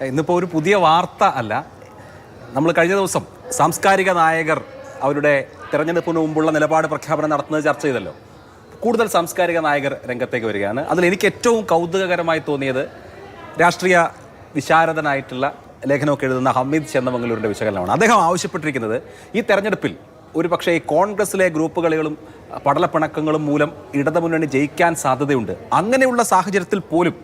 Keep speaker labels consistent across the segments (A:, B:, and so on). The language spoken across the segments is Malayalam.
A: ഇന്നിപ്പോൾ ഒരു പുതിയ വാർത്ത അല്ല. നമ്മൾ കഴിഞ്ഞ ദിവസം സാംസ്കാരിക നായകർ അവരുടെ തെരഞ്ഞെടുപ്പിന് മുമ്പുള്ള നിലപാട് പ്രഖ്യാപനം നടത്തുന്നത് ചർച്ച ചെയ്തല്ലോ. കൂടുതൽ സാംസ്കാരിക നായകർ രംഗത്തേക്ക് വരികയാണ്. അതിൽ എനിക്ക് ഏറ്റവും കൗതുകകരമായി തോന്നിയത് രാഷ്ട്രീയ വിശാരദനായിട്ടുള്ള ലേഖനമൊക്കെ എഴുതുന്ന ഹമീദ് ചെന്നമംഗലൂരിൻ്റെ വിശകലനമാണ്. അദ്ദേഹം ആവശ്യപ്പെട്ടിരിക്കുന്നത് ഈ തെരഞ്ഞെടുപ്പിൽ ഒരു പക്ഷേ ഈ കോൺഗ്രസിലെ ഗ്രൂപ്പുകളികളും പടലപ്പിണക്കങ്ങളും മൂലം ഇടതുമുന്നണി ജയിക്കാൻ സാധ്യതയുണ്ട്. അങ്ങനെയുള്ള സാഹചര്യത്തിൽ പോലും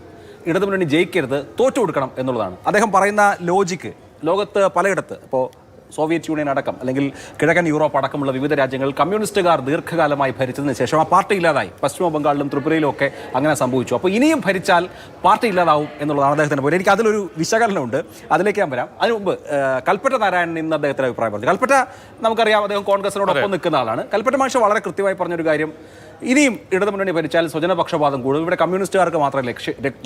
A: ഇടതുമുന്നണി ജയിക്കരുത്, തോറ്റു കൊടുക്കണം എന്നുള്ളതാണ്. അദ്ദേഹം പറയുന്ന ലോജിക്ക് ലോകത്ത് പലയിടത്ത്, ഇപ്പോൾ സോവിയറ്റ് യൂണിയൻ അടക്കം അല്ലെങ്കിൽ കിഴക്കൻ യൂറോപ്പ് അടക്കമുള്ള വിവിധ രാജ്യങ്ങളിൽ കമ്മ്യൂണിസ്റ്റുകാർ ദീർഘകാലമായി ഭരിച്ചതിന് ശേഷം ആ പാർട്ടി ഇല്ലാതായി. പശ്ചിമ ബംഗാളിലും ത്രിപുരയിലും ഒക്കെ അങ്ങനെ സംഭവിച്ചു. അപ്പോൾ ഇനിയും ഭരിച്ചാൽ പാർട്ടി ഇല്ലാതാവും എന്നുള്ളതാണ് അദ്ദേഹത്തിൻ്റെ പോലെ. എനിക്ക് അതിലൊരു വിശകലനമുണ്ട്, അതിലേക്ക് ഞാൻ വരാം. അതിന് മുമ്പ് കൽപ്പറ്റ നാരായണൻ ഇന്ന് അദ്ദേഹത്തിൻ്റെ അഭിപ്രായം പറഞ്ഞു. കൽപ്പറ്റ നമുക്കറിയാം, അദ്ദേഹം കോൺഗ്രസിനോടൊപ്പം നിൽക്കുന്ന ആളാണ്. കൽപ്പറ്റ മാഷ് വളരെ കൃത്യമായി പറഞ്ഞൊരു കാര്യം, ഇനിയും ഇടതുമുന്നണി ഭരിച്ചാൽ സ്വജനപക്ഷപാതം കൂടും, ഇവിടെ കമ്മ്യൂണിസ്റ്റുകാർക്ക് മാത്രമേ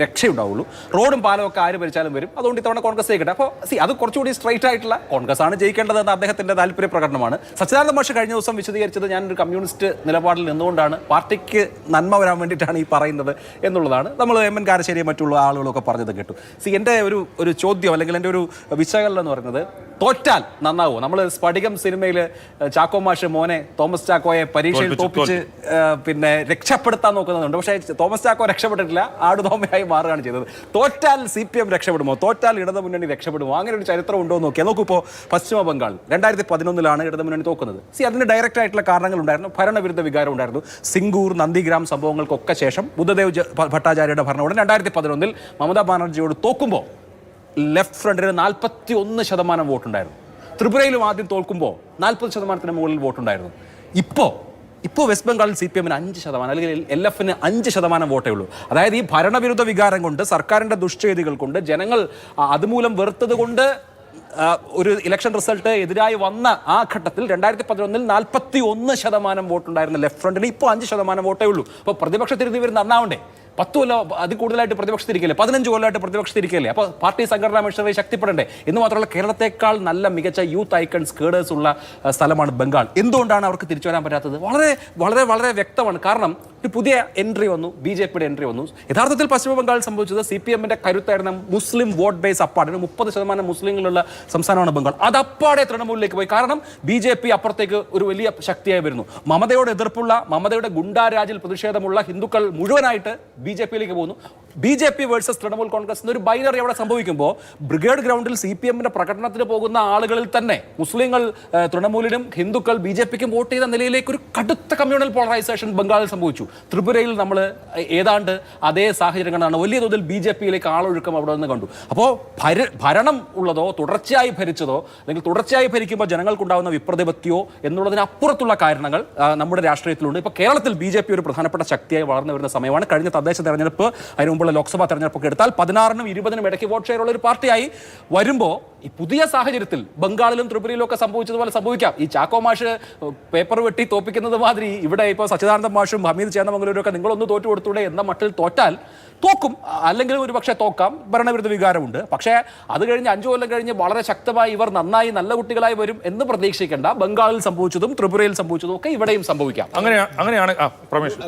A: രക്ഷയുണ്ടാവുള്ളൂ, റോഡും പാലവും ഒക്കെ ആര് ഭരിച്ചാലും വരും, അതുകൊണ്ട് ഇത്തവണ കോൺഗ്രസ് ജയിക്കട്ടെ. അപ്പോൾ അത് കുറച്ചുകൂടി സ്ട്രൈറ്റ് ആയിട്ടുള്ള കോൺഗ്രസ് ആണ് ജയിക്കേണ്ടതെന്ന് അദ്ദേഹത്തിൻ്റെ താല്പര്യ പ്രകടനമാണ്. സച്ചിദാനന്ദ മാഷ് കഴിഞ്ഞ ദിവസം വിശദീകരിച്ചത് ഞാനൊരു കമ്മ്യൂണിസ്റ്റ് നിലപാടിൽ നിന്നുകൊണ്ടാണ്, പാർട്ടിക്ക് നന്മ വരാൻ വേണ്ടിയിട്ടാണ് ഈ പറയുന്നത് എന്നുള്ളതാണ്. നമ്മൾ എം എൻ കാരശ്ശേരിയെ മറ്റുള്ള ആളുകളൊക്കെ പറഞ്ഞത് കേട്ടു. എൻ്റെ ഒരു ചോദ്യം അല്ലെങ്കിൽ എൻ്റെ ഒരു വിശകലനം എന്ന് പറയുന്നത്, തോറ്റാൽ നന്നാവോ? നമ്മൾ സ്ഫടികം സിനിമയിൽ ചാക്കോ മാഷ് മോനെ തോമസ് ചാക്കോയെ പരീക്ഷയിൽ തോപ്പിച്ച് പിന്നെ രക്ഷപ്പെടുത്താൻ നോക്കുന്നുണ്ട്. പക്ഷേ തോമസ് ചാക്കോ രക്ഷപ്പെട്ടിട്ടില്ല, ആടുതോമയായി മാറുകയാണ് ചെയ്തത്. തോറ്റാൽ CPM രക്ഷപ്പെടുമോ? തോറ്റാൽ ഇടതുമുന്നണി രക്ഷപ്പെടുമോ? അങ്ങനെ ഒരു ചരിത്രം ഉണ്ടോ എന്ന് നോക്കിയാൽ നോക്കൂ. ഇപ്പോൾ പശ്ചിമ ബംഗാൾ 2011 ഇടതുമുന്നണി തോക്കുന്നത്. അതിന് ഡയറക്റ്റ് ആയിട്ടുള്ള കാരണങ്ങൾ ഉണ്ടായിരുന്നു, ഭരണവിരുദ്ധ വികാരം ഉണ്ടായിരുന്നു. സിംഗൂർ, നന്ദിഗ്രാം സംഭവങ്ങൾക്കൊക്കെ ശേഷം ബുദ്ധദേവ് ഭട്ടാചാര്യയുടെ ഭരണകൂടം 2011 മമതാ ബാനർജിയോട് തോക്കുമ്പോൾ ലെഫ്റ്റ് ഫ്രണ്ടിന് 41% വോട്ടുണ്ടായിരുന്നു. ത്രിപുരയിലും ആദ്യം തോൽക്കുമ്പോൾ 40% മുകളിൽ വോട്ടുണ്ടായിരുന്നു. ഇപ്പോൾ വെസ്റ്റ് ബംഗാളിൽ CPM 5% അല്ലെങ്കിൽ LFന് 5% വോട്ടേ ഉള്ളൂ. അതായത് ഈ ഭരണവിരുദ്ധ വികാരം കൊണ്ട്, സർക്കാരിൻ്റെ ദുഷ്ചെയ്തികൾ കൊണ്ട്, ജനങ്ങൾ അതുമൂലം വെറുത്തത് കൊണ്ട് ഒരു ഇലക്ഷൻ റിസൾട്ട് എതിരായി വന്ന ആ ഘട്ടത്തിൽ 2011 41% വോട്ടുണ്ടായിരുന്ന ലെഫ്റ്റ് ഫ്രണ്ടിന് ഇപ്പോൾ 5% വോട്ടേ ഉള്ളൂ. അപ്പോൾ പ്രതിപക്ഷത്തിരുന്ന് ഇവർ നന്നാവണ്ടേ? 10 കൊല്ലം അതിൽ കൂടുതലായിട്ട് പ്രതിപക്ഷത്തിരിക്കല്ലേ, 15 കൊല്ലമായിട്ട് പ്രതിപക്ഷത്തിരിക്കല്ലേ? അപ്പോൾ പാർട്ടി സംഘടനാ മിഷനറി ശക്തിപ്പെടണ്ടേ? എന്ന് മാത്രമല്ല, കേരളത്തെക്കാൾ നല്ല മികച്ച യൂത്ത് ഐക്കൺസ് കേഡേഴ്സ് ഉള്ള സ്ഥലമാണ് ബംഗാൾ. എന്തുകൊണ്ടാണ് അവർക്ക് തിരിച്ചു വരാൻ പറ്റാത്തത്? വളരെ വളരെ വളരെ വ്യക്തമാണ്. കാരണം ഒരു പുതിയ എൻട്രി വന്നു, BJPയുടെ എൻട്രി വന്നു. യഥാർത്ഥത്തിൽ പശ്ചിമ ബംഗാളിൽ സംഭവിച്ചത് CPMന്റെ കരുത്തായിരുന്ന മുസ്ലിം വോട്ട് ബേസ് അപ്പാടിന് 30% മുസ്ലിങ്ങളുള്ള സംസ്ഥാനമാണ് ബംഗാൾ. അത് അപ്പാടെ തൃണമൂലിലേക്ക് പോയി. കാരണം BJP അപ്പുറത്തേക്ക് ഒരു വലിയ ശക്തിയായി വരുന്നു. മമതയോട് എതിർപ്പുള്ള, മമതയുടെ ഗുണ്ടാരാജിൽ പ്രതിഷേധമുള്ള ഹിന്ദുക്കൾ മുഴുവനായിട്ട് BJPയിലേക്ക് പോകുന്നു. BJP വേഴ്സസ് തൃണമൂൽ കോൺഗ്രസ് എന്നൊരു ബൈനറി അവിടെ സംഭവിക്കുമ്പോൾ ബ്രിഗേഡ് ഗ്രൗണ്ടിൽ CPMന്റെ പ്രകടനത്തിന് പോകുന്ന ആളുകളിൽ തന്നെ മുസ്ലിങ്ങൾ തൃണമൂലിനും ഹിന്ദുക്കൾ BJPക്കും വോട്ട് ചെയ്ത നിലയിലേക്ക് ഒരു കടുത്ത കമ്മ്യൂണൽ പോളറൈസേഷൻ ബംഗാളിൽ സംഭവിച്ചു. ത്രിപുരയിൽ നമ്മൾ ഏതാണ്ട് അതേ സാഹചര്യങ്ങളാണ്. വലിയ തോതിൽ BJPയിലേക്ക് ആളൊഴുക്കം അവിടെ നിന്ന് കണ്ടു. അപ്പോൾ ഭരണം ഉള്ളതോ തുടർച്ചയായി ഭരിച്ചതോ അല്ലെങ്കിൽ തുടർച്ചയായി ഭരിക്കുമ്പോൾ ജനങ്ങൾക്കുണ്ടാകുന്ന വിപ്രതിപത്തിയോ എന്നുള്ളതിനപ്പുറത്തുള്ള കാരണങ്ങൾ നമ്മുടെ രാഷ്ട്രീയത്തിലുണ്ട്. ഇപ്പോൾ കേരളത്തിൽ BJP ഒരു പ്രധാനപ്പെട്ട ശക്തിയായി വളർന്നു വരുന്ന സമയമാണ്. കഴിഞ്ഞ തദ്ദേശ തെരഞ്ഞെടുപ്പ്, അതിന് മുമ്പുള്ള ലോക്സഭാ തെരഞ്ഞെടുപ്പൊക്കെ എടുത്താൽ 16നും 20നും ഇടയ്ക്ക് വോട്ട് ഷെയർ ഉള്ള ഒരു പാർട്ടിയായി വരുമ്പോൾ ഈ പുതിയ സാഹചര്യത്തിൽ ബംഗാളിലും ത്രിപുരയിലും ഒക്കെ സംഭവിച്ചതുപോലെ സംഭവിക്കാം. ഈ ചാക്കോ മാഷ് പേപ്പർ വെട്ടി തോപ്പിക്കുന്നത് മാതിരി ഇവിടെ ഇപ്പോൾ സച്ചിദാനന്ദ മാഷും ഹമീദ് ചേന്നമംഗലൂരും ഒക്കെ നിങ്ങളൊന്ന് തോറ്റു കൊടുത്തൂടെ എന്ന മട്ടിൽ തോറ്റാൽ തോക്കും, അല്ലെങ്കിൽ ഒരു പക്ഷേ തോക്കാം, ഭരണവിരുദ്ധ വികാരമുണ്ട്. പക്ഷേ അത് കഴിഞ്ഞ് 5 കൊല്ലം കഴിഞ്ഞ് വളരെ ശക്തമായി ഇവർ നന്നായി നല്ല കുട്ടികളായി വരും എന്ന് പ്രതീക്ഷിക്കേണ്ട. ബംഗാളിൽ സംഭവിച്ചതും ത്രിപുരയിൽ സംഭവിച്ചതും ഒക്കെ ഇവിടെയും സംഭവിക്കാം.
B: അങ്ങനെയാണ്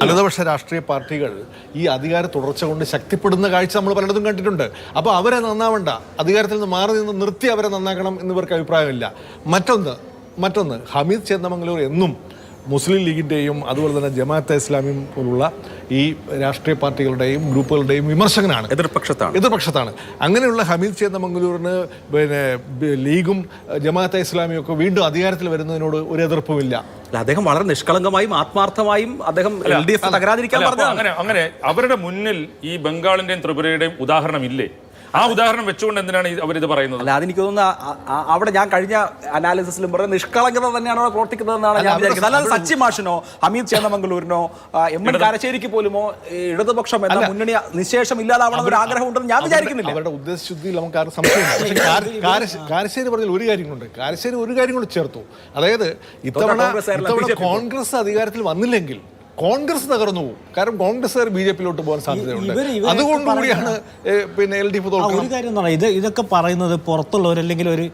B: ഇടതുപക്ഷ രാഷ്ട്രീയ പാർട്ടികൾ ഈ അധികാര തുടർച്ച കൊണ്ട് ശക്തിപ്പെടുന്ന കാഴ്ച നമ്മൾ പലയിടത്തും കണ്ടിട്ടുണ്ട്. അപ്പോൾ അവരെ നന്നാവണ്ട, അധികാരത്തിൽ നിന്ന് മാറി നിന്ന് നിർത്തി അവരെ നന്നാക്കണം എന്നിവർക്ക് അഭിപ്രായമില്ല. മറ്റൊന്ന് ഹമീദ് ചേന്നമംഗലൂർ എന്നും മുസ്ലിം ലീഗിൻ്റെയും അതുപോലെ തന്നെ ജമാഅത്തെ ഇസ്ലാമിയും പോലുള്ള ഈ രാഷ്ട്രീയ പാർട്ടികളുടെയും ഗ്രൂപ്പുകളുടെയും വിമർശകനാണ്, എതിർപക്ഷത്താണ്. അങ്ങനെയുള്ള ഹമീദ് ചേന്നമംഗലൂരിന് ലീഗും ജമാഅത്തെ ഇസ്ലാമിയും ഒക്കെ വീണ്ടും അധികാരത്തിൽ വരുന്നതിനോട് ഒരു എതിർപ്പുമില്ല.
A: അദ്ദേഹം വളരെ നിഷ്കളങ്കമായും ആത്മാർത്ഥമായും അദ്ദേഹം LDF തകരാതിരിക്കാൻ പറഞ്ഞു.
B: അങ്ങനെ അവരുടെ മുന്നിൽ ഈ ബംഗാളിന്റെയും ത്രിപുരയുടെയും ഉദാഹരണം ഇല്ലേ? ആ ഉദാഹരണം വെച്ചുകൊണ്ട് എന്തിനാണ് അവരിത് പറയുന്നത്?
A: അല്ല, അതെനിക്ക് തോന്നുന്നു അവിടെ ഞാൻ കഴിഞ്ഞ അനാലിസിസിലും പറഞ്ഞ നിഷ്കളങ്കത തന്നെയാണ് അവിടെ പ്രവർത്തിക്കുന്നതെന്നാണ് ഞാൻ വിചാരിക്കുന്നത്. അല്ലാതെ സച്ചി മാഷിനോ ഹമീദ് ചേന്നമംഗലൂരിനോ എം എൻ കാരശ്ശേരിക്ക് പോലുമോ ഇടതുപക്ഷം എന്ന മുന്നണി നിശേഷം ഇല്ലാതാവണം ഒരു ആഗ്രഹം ഉണ്ടെന്ന് ഞാൻ വിചാരിക്കുന്നില്ല.
B: അവരുടെ ഉദ്ദേശശുദ്ധിയിൽ നമുക്ക് ആരും സംശയമില്ല. കാരശ്ശേരി പറഞ്ഞാൽ ഒരു കാര്യം കൊണ്ട് കാരശ്ശേരി ഒരു കാര്യം കൂടി ചേർത്തു. അതായത് ഇത്തവണ കോൺഗ്രസ് അധികാരത്തിൽ വന്നില്ലെങ്കിൽ കോൺഗ്രസ് തകർന്നു പോകും. കാരണം കോൺഗ്രസ്സുകാർ BJPയിലോട്ട് പോകാൻ സാധ്യതയുണ്ട്. അതുകൊണ്ടുകൂടിയാണ് LDF തോൽക്കുന്നത്.
C: ഒരു കാര്യം എന്ന് പറഞ്ഞാൽ ഇതൊക്കെ പറയുന്നത് പുറത്തുള്ളവർ അല്ലെങ്കിൽ ഒരു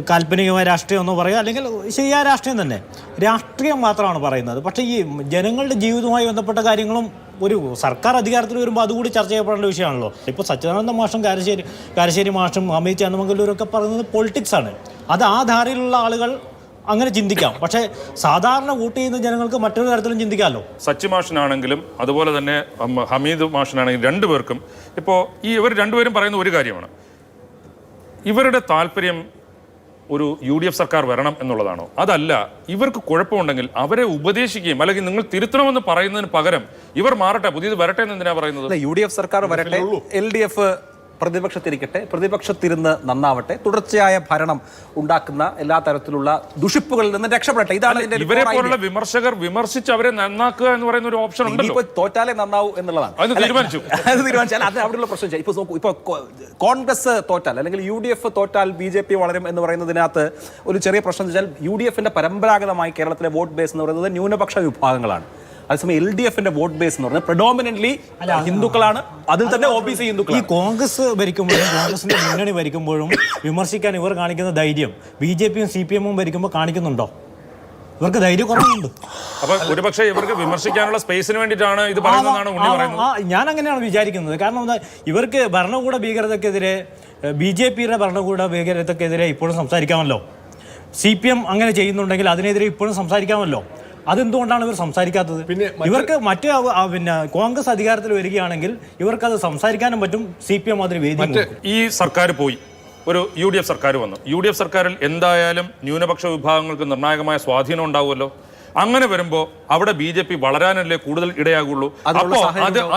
C: കാൽപ്പനികമായ രാഷ്ട്രീയം എന്ന് പറയുക, അല്ലെങ്കിൽ ശരിയായ രാഷ്ട്രീയം തന്നെ, രാഷ്ട്രീയം മാത്രമാണ് പറയുന്നത്. പക്ഷേ ഈ ജനങ്ങളുടെ ജീവിതവുമായി ബന്ധപ്പെട്ട കാര്യങ്ങളും ഒരു സർക്കാർ അധികാരത്തിൽ വരുമ്പോൾ അതുകൂടി ചർച്ച ചെയ്യപ്പെടേണ്ട വിഷയമാണല്ലോ. ഇപ്പോൾ സച്ചിദാനന്ദ മാഷും കാരശ്ശേരി മാഷും അമിത് ചാന്ദമംഗലൂരൊക്കെ പറയുന്നത് പൊളിറ്റിക്സ് ആണ്. അത് ആ ധാരയിലുള്ള ആളുകൾ അങ്ങനെ ചിന്തിക്കാം. പക്ഷേ സാധാരണ വോട്ട് ചെയ്യുന്ന ജനങ്ങൾക്ക് മറ്റൊരു തരത്തിലും ചിന്തിക്കാമല്ലോ.
D: സച്ചി മാഷിനാണെങ്കിലും അതുപോലെ തന്നെ ഹമീദ് മാഷിനാണെങ്കിലും രണ്ടുപേർക്കും ഇപ്പോൾ ഇവർ രണ്ടുപേരും പറയുന്ന ഒരു കാര്യമാണ്, ഇവരുടെ താല്പര്യം ഒരു UDF സർക്കാർ വരണം എന്നുള്ളതാണോ? അതല്ല, ഇവർക്ക് കുഴപ്പമുണ്ടെങ്കിൽ അവരെ ഉപദേശിക്കുകയും അല്ലെങ്കിൽ നിങ്ങൾ തിരുത്തണമെന്ന് പറയുന്നതിന് പകരം ഇവർ മാറട്ടെ, പുതിയത് വരട്ടെ എന്ന് എന്തിനാ പറയുന്നത്?
A: UDF സർക്കാർ വരട്ടെ, LDF പ്രതിപക്ഷത്തിരിക്കട്ടെ, പ്രതിപക്ഷത്തിരുന്ന് നന്നാവട്ടെ, തുടർച്ചയായ ഭരണം ഉണ്ടാക്കുന്ന എല്ലാ തരത്തിലുള്ള ദുഷിപ്പുകളിൽ നിന്ന് രക്ഷപ്പെടട്ടെ. ഇതാണ്
D: ഇവരെ പോലുള്ള വിമർശകർ വിമർശിച്ച് അവരെ നന്നാക്കുക എന്ന് പറയുന്ന ഒരു ഓപ്ഷൻ ഉണ്ടല്ലോ.
A: തോറ്റാലേ നന്നാവൂ എന്നുള്ളതാണ്.
D: അത് തീരുമാനിച്ചു.
A: അത് അവിടെയുള്ള പ്രശ്നം. ഇപ്പൊ നോക്കൂ, ഇപ്പൊ കോൺഗ്രസ് തോറ്റാൽ അല്ലെങ്കിൽ UDF തോറ്റാൽ BJP വളരും എന്ന് പറയുന്നതിനകത്ത് ഒരു ചെറിയ പ്രശ്നം എന്ന് വെച്ചാൽ UDFന്റെ പരമ്പരാഗതമായി കേരളത്തിലെ വോട്ട് ബേസ് എന്ന് പറയുന്നത് ന്യൂനപക്ഷ വിഭാഗങ്ങളാണ്. അതേസമയം LDFന്റെ വോട്ട് ബേസ് എന്ന് പറഞ്ഞാൽ പ്രഡോമിനന്റ്ലി ഹിന്ദുക്കളാണ്, അതിൽ തന്നെ OBC ഹിന്ദുക്കൾ.
C: ഈ കോൺഗ്രസ് ഭരിക്കുമ്പോഴും കോൺഗ്രസിന്റെ മുന്നണി ഭരിക്കുമ്പോഴും വിമർശിക്കാൻ ഇവർ കാണിക്കുന്ന ധൈര്യം BJPയും CPM-ഉം ഭരിക്കുമ്പോൾ കാണിക്കുന്നുണ്ടോ? ഇവർക്ക് ധൈര്യം കുറവുണ്ട്.
D: അപ്പൊ ഒരുപക്ഷെ ഇവർക്ക് വിമർശിക്കാനുള്ള സ്പേസിന് വേണ്ടിയിട്ടാണ് ഇത് പറയുന്നതാണ് ഉണ്ണി പറയുന്നത്.
C: ഞാൻ അങ്ങനെയാണ് വിചാരിക്കുന്നത്. കാരണം എന്താ, ഇവർക്ക് ഭരണകൂട ഭീകരതക്കെതിരെ BJPയുടെ ഭരണകൂട ഭീകരതക്കെതിരെ ഇപ്പോഴും സംസാരിക്കാമല്ലോ. CPM അങ്ങനെ ചെയ്യുന്നുണ്ടെങ്കിൽ അതിനെതിരെ ഇപ്പോഴും സംസാരിക്കാമല്ലോ. അതെന്തുകൊണ്ടാണ് ഇവർ സംസാരിക്കാത്തത്? പിന്നെ ഇവർക്ക് പിന്നെ കോൺഗ്രസ് അധികാരത്തിൽ വരികയാണെങ്കിൽ ഇവർക്കത് സംസാരിക്കാനും പറ്റും. CPM അതിന് വേദി.
D: ഈ സർക്കാർ പോയി, ഒരു UDF സർക്കാർ വന്നു. UDF സർക്കാരിൽ എന്തായാലും ന്യൂനപക്ഷ വിഭാഗങ്ങൾക്ക് നിർണായകമായ സ്വാധീനം ഉണ്ടാവുമല്ലോ. അങ്ങനെ വരുമ്പോൾ അവിടെ BJP വളരാനല്ലേ കൂടുതൽ ഇടയാകുള്ളൂ. അപ്പോൾ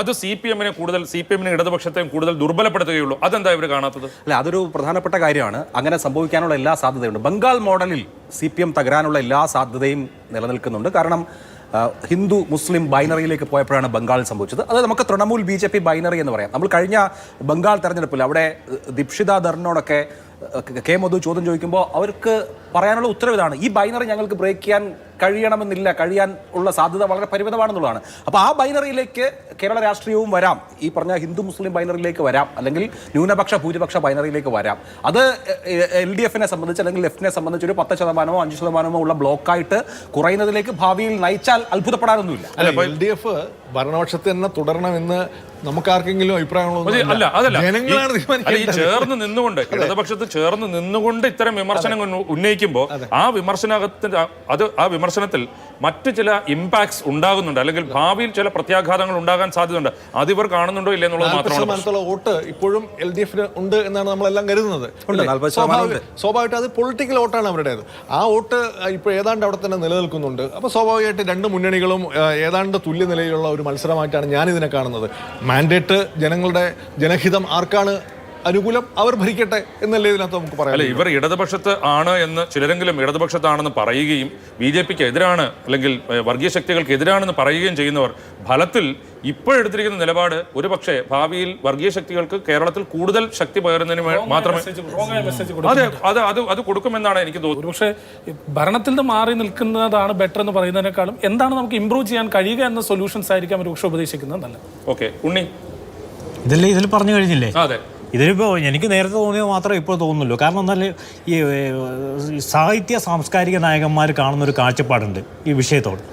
D: അത് CPM-നെ ഇടതുപക്ഷത്തെയും കൂടുതൽ ദുർബലപ്പെടുത്തുകയുള്ളൂ. അതെന്താ ഇവർ കാണാത്തത്?
A: അല്ല, അതൊരു പ്രധാനപ്പെട്ട കാര്യമാണ്. അങ്ങനെ സംഭവിക്കാനുള്ള എല്ലാ സാധ്യതയുണ്ട്. ബംഗാൾ മോഡലിൽ CPM തകരാനുള്ള എല്ലാ സാധ്യതയും നിലനിൽക്കുന്നുണ്ട്. കാരണം ഹിന്ദു മുസ്ലിം ബൈനറിയിലേക്ക് പോയപ്പോഴാണ് ബംഗാളിൽ സംഭവിച്ചത്. അത് നമുക്ക് തൃണമൂൽ BJP ബൈനറി എന്ന് പറയാം. നമ്മൾ കഴിഞ്ഞ ബംഗാൾ തെരഞ്ഞെടുപ്പിൽ അവിടെ ദീക്ഷിത ധർണോടൊക്കെ കെ മധു ചോദ്യം ചോദിക്കുമ്പോൾ അവർക്ക് പറയാനുള്ള ഉത്തരവ് ഇതാണ്: ഈ ബൈനറി ഞങ്ങൾക്ക് ബ്രേക്ക് ചെയ്യാൻ കഴിയണമെന്നില്ല, കഴിയാൻ ഉള്ള സാധ്യത വളരെ പരിമിതമാണെന്നുള്ളതാണ്. അപ്പോൾ ആ ബൈനറിയിലേക്ക് കേരള രാഷ്ട്രീയവും വരാം, ഈ പറഞ്ഞ ഹിന്ദു മുസ്ലിം ബൈനറിയിലേക്ക് വരാം, അല്ലെങ്കിൽ ന്യൂനപക്ഷ ഭൂരിപക്ഷ ബൈനറിയിലേക്ക് വരാം. അത് LDFനെ സംബന്ധിച്ച് അല്ലെങ്കിൽ ലെഫ്റ്റിനെ സംബന്ധിച്ച് ഒരു 10% 5% ഉള്ള ബ്ലോക്കായിട്ട് കുറയുന്നതിലേക്ക് ഭാവിയിൽ നയിച്ചാൽ അത്ഭുതപ്പെടാനൊന്നുമില്ല.
B: LDF ഭരണപക്ഷത്ത് തന്നെ തുടരണമെന്ന് നമുക്കാർക്കെങ്കിലും അഭിപ്രായങ്ങളൊന്നും
D: അല്ല. അതല്ല, ഈ ചേർന്ന് നിന്നുകൊണ്ട് ഇടതുപക്ഷത്ത് ചേർന്ന് നിന്നുകൊണ്ട് ഇത്തരം വിമർശനങ്ങൾ ഉന്നയിക്കുമ്പോൾ ആ വിമർശനത്തിൽ മറ്റു ചില ഇമ്പാക്ട്സ് ഉണ്ടാകുന്നുണ്ട്, അല്ലെങ്കിൽ ഭാവിയിൽ ചില പ്രത്യാഘാതങ്ങൾ ഉണ്ടാകാൻ സാധ്യതയുണ്ട്. അതിവർ കാണുന്നുണ്ടോ ഇല്ല എന്നുള്ളത് മാത്രമാണ്.
B: വോട്ട് ഇപ്പോഴും LDFന് ഉണ്ട് എന്നാണ് നമ്മളെല്ലാം കരുതുന്നത്. സ്വാഭാവികമായിട്ട് അത് പൊളിറ്റിക്കൽ വോട്ടാണ് അവരുടേത്. ആ വോട്ട് ഇപ്പോൾ ഏതാണ്ട് അവിടെ തന്നെ നിലനിൽക്കുന്നുണ്ട്. അപ്പോൾ സ്വാഭാവികമായിട്ട് രണ്ട് മുന്നണികളും ഏതാണ്ട് തുല്യ നിലയിലുള്ള ഒരു മത്സരമായിട്ടാണ് ഞാനിതിനെ കാണുന്നത്. മാൻഡേറ്റ് ജനഹിതം ആർക്കാണ് അനുകൂലം അവർ ഭരിക്കട്ടെ എന്നല്ലേ ഇതിനകത്ത് നമുക്ക് പറയാം.
D: അല്ലെ, ഇവർ ഇടതുപക്ഷത്ത് ആണ് എന്ന് ചിലരെങ്കിലും ഇടതുപക്ഷത്താണെന്ന് പറയുകയും BJPക്ക് എതിരാണ് അല്ലെങ്കിൽ വർഗീയ ശക്തികൾക്ക് എതിരാണെന്ന് പറയുകയും ചെയ്യുന്നവർ ഫലത്തിൽ ഇപ്പോഴെടുത്തിരിക്കുന്ന നിലപാട് ഒരു പക്ഷേ ഭാവിയിൽ വർഗീയ ശക്തികൾക്ക് കേരളത്തിൽ കൂടുതൽ ശക്തി പകരുന്നതിന് മാത്രമേ അത് കൊടുക്കുമെന്നാണ് എനിക്ക് തോന്നുന്നത്.
E: പക്ഷേ ഭരണത്തിൽ നിന്ന് മാറി നിൽക്കുന്നതാണ് ബെറ്റർ എന്ന് പറയുന്നതിനേക്കാളും എന്താണ് നമുക്ക് ഇംപ്രൂവ് ചെയ്യാൻ കഴിയുക എന്ന സൊല്യൂഷൻസ് ആയിരിക്കാം ഒരു പക്ഷേ ഉപദേശിക്കുന്നത് നല്ലത്.
D: ഓക്കെ, ഉണ്ണി
C: ഇതല്ലേ ഇതിൽ പറഞ്ഞു കഴിഞ്ഞില്ലേ?
D: അതെ,
C: ഇതിലിപ്പോൾ എനിക്ക് നേരത്തെ തോന്നിയത് മാത്രമേ ഇപ്പോൾ തോന്നുന്നുള്ളൂ. കാരണം എന്നാൽ ഈ സാഹിത്യ സാംസ്കാരിക നായകന്മാർ കാണുന്നൊരു കാഴ്ചപ്പാടുണ്ട് ഈ വിഷയത്തോട്.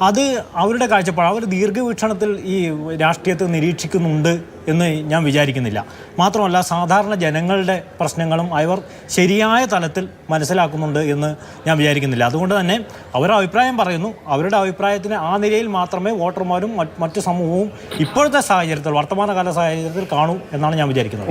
C: അത് അവരുടെ കാഴ്ചപ്പാട്, അവർ ദീർഘവീക്ഷണത്തിൽ ഈ രാഷ്ട്രീയത്തെ നിരീക്ഷിക്കുന്നുണ്ട് എന്ന് ഞാൻ വിചാരിക്കുന്നില്ല. മാത്രമല്ല സാധാരണ ജനങ്ങളുടെ പ്രശ്നങ്ങളും അവർ ശരിയായ തലത്തിൽ മനസ്സിലാക്കുന്നുണ്ട് എന്ന് ഞാൻ വിചാരിക്കുന്നില്ല. അതുകൊണ്ട് തന്നെ അവരുടെ അഭിപ്രായം പറയുന്നു. അവരുടെ അഭിപ്രായത്തിന് ആ നിലയിൽ മാത്രമേ വോട്ടർമാരും മറ്റു സമൂഹവും ഇപ്പോഴത്തെ സാഹചര്യത്തിൽ, വർത്തമാനകാല സാഹചര്യത്തിൽ കാണൂ എന്നാണ് ഞാൻ വിചാരിക്കുന്നത്.